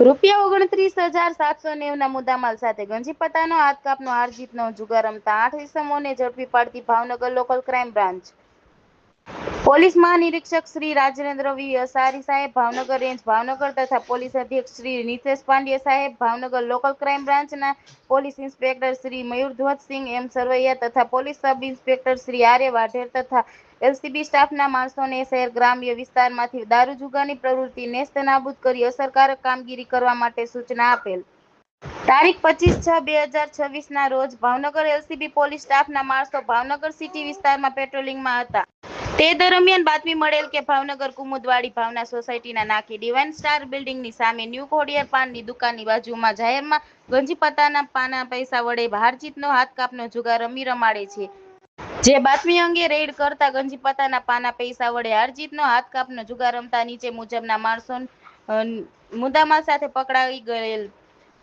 ₹29,790 ના મુદ્દામાલ સાથે ગંજીપતાનો હાથકાપનો હાર જીતનો જુગાર રમતા 8 ઇસમોને ઝડપી પાડતી Bhavnagar local crime branch. Police મહાનિરીક્ષક શ્રી રાજેન્દ્ર વી અસારી સાહેબ ભાવનગર રેન્જ ભાવનગર તથા પોલીસ અધિક્ષક શ્રી નિતેશ પાંડ્યા સાહેબ ભાવનગર લોકલ ક્રાઇમ બ્રાન્ચના police inspector Shri Mayurdhwajsinh M Sarvaiya તથા પોલીસ સબ ઇન્સ્પેક્ટર શ્રી આર્ય વાઢેર તથા એલસીબી સ્ટાફના માણસોને શહેર ગ્રામ્ય વિસ્તારમાંથી દારૂ જુગારની પ્રવૃત્તિ નેસ્તનાબૂદ કરી અસરકારક કામગીરી કરવા માટે સૂચના આપેલ. તારીખ 25/6/2026 રોજ ભાવનગર એલસીબી પોલીસ સ્ટાફના માણસો ભાવનગર સિટી વિસ્તારમાં પેટ્રોલિંગમાં હતા. તે દરમિયાન બાતમી મળેલ કે ભાવનગર કુમુદવાડી ભાવના સોસાયટીના નાકે ડિવાઇન સ્ટાર બિલ્ડિંગની સામે ન્યૂ ખોડિયાર પાનની દુકાનની બાજુમાં જાહેરમાં ગંજીપતાના પાના પૈસા વડે હારજીતનો હાથકાપનો જુગાર રમાડે છે. જે બાતમી અંગે રેડ કરતા ગંજીપતાના પાના પૈસા વડે હારજીતનો હાથકાપનો જુગાર રમતા નીચે મુજબના માણસો મુદ્દામાલ સાથે પકડાઈ ગયેલ,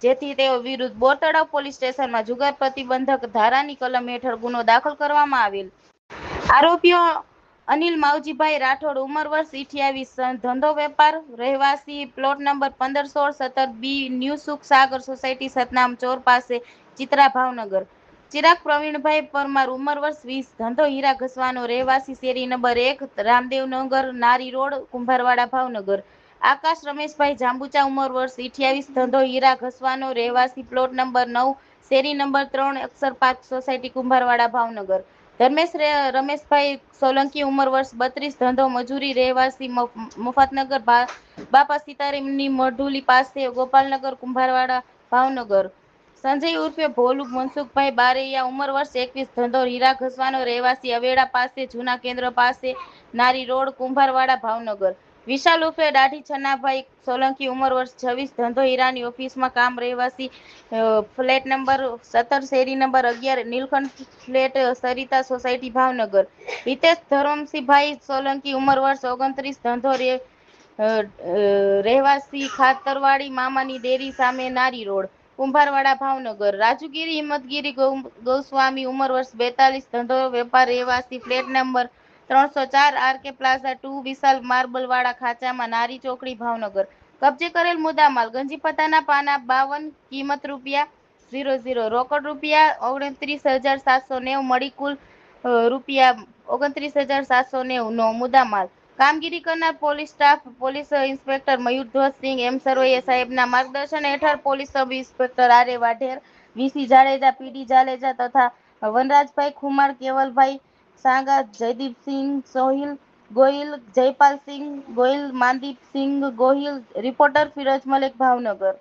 જેથી તેઓ વિરુદ્ધ બોરતળાવ પોલીસ સ્ટેશનમાં જુગાર પ્રતિબંધક ધારાની કલમ હેઠળ ગુનો દાખલ કરવામાં આવેલ. આરોપીઓ અનિલ માવજીભાઈ રાઠોડ ઉંમર વર્ષ 28, ધંધો વેપાર, રહેવાસી પ્લોટ નંબર 15-16-17B, ન્યૂ સુખ સાગર સોસાયટી, સતનામ ચોર પાસે, ચિત્રા, ભાવનગર. ચિરાગ પ્રવીણભાઈ પરમાર ઉંમર વર્ષ 20, ધંધો હીરા ઘસવાનો, રહેવાસી શેરી નંબર 1, રામદેવનગર, નારી રોડ, કુંભારવાડા, ભાવનગર. આકાશ રમેશભાઈ જાંબુચા ઉંમર વર્ષ 28, ધંધો હીરા ઘસવાનો, રહેવાસી પ્લોટ નંબર 9, શેરી નંબર 3, અક્ષર પાર્ક સોસાયટી, કુંભારવાડા, ભાવનગર. ધર્મેશ રમેશભાઈ સોલંકી ઉંમર વર્ષ 32, ધંધો મજૂરી, રહેવાસી મફતનગર, બાપા સીતારામની મઢુલી પાસે, ગોપાલનગર, કુંભારવાડા, ભાવનગર. સંજય ઉર્ફે ભોલુ મનસુખભાઈ બારૈયા ઉંમર વર્ષ 21, ધંધો હીરા ઘસવાનો, રહેવાસી અવેડા પાસે, જૂના કેન્દ્ર પાસે, નારી રોડ, કુંભારવાડા, ભાવનગર. વિશાલ ઉર્ફે દાઢી છન્નાભાઈ સોલંકી ઉંમર વર્ષ 26, ધંધો હીરાની ઓફિસમાં કામ, રહેવાસી ફ્લેટ નંબર 17, શેરી number 11, Nilkanth flat, Sarita society, Bhavnagar. Hitesh Dharamsinhbhai Solanki ઉંમર વર્ષ 29, ધંધો રહેવાસી ખાતરવાડી મામાની ડેરી સામે, નારી રોડ, કુંભારવાડા, ભાવનગર. રાજુગીરી હિંમતગીરી ગોસ્વામી ઉંમર વર્ષ 42, ધંધો વેપાર, રહેવાસી ફ્લેટ નંબર 304, આરકે પ્લાઝા 2, વિશાલ માર્બલવાળા ખાંચામાં, નારી ચોકડી, ભાવનગર. કબજે કરેલ મુદ્દામાલ ગંજીપતાના પાના 52, કિંમત ₹00, રોકડ ₹29,790 મળી કુલ ₹29,790 નો મુદ્દામાલ. કામગીરી કરનાર police staff police inspector Mayurdhwajsinh M Sarvaiya સાહેબના માર્ગદર્શન હેઠળ police sub inspector Arya Vadher, VC Jadeja, PD Jadeja તથા વનરાજભાઈ ખુમાર, કેવલભાઈ સાંગા, જયદીપસિંહ સોહિલ ગોહિલ, જયપાલસિંહ ગોહિલ, માનદીપસિંહ ગોહિલ. રિપોર્ટર ફિરોજ મલેક, ભાવનગર.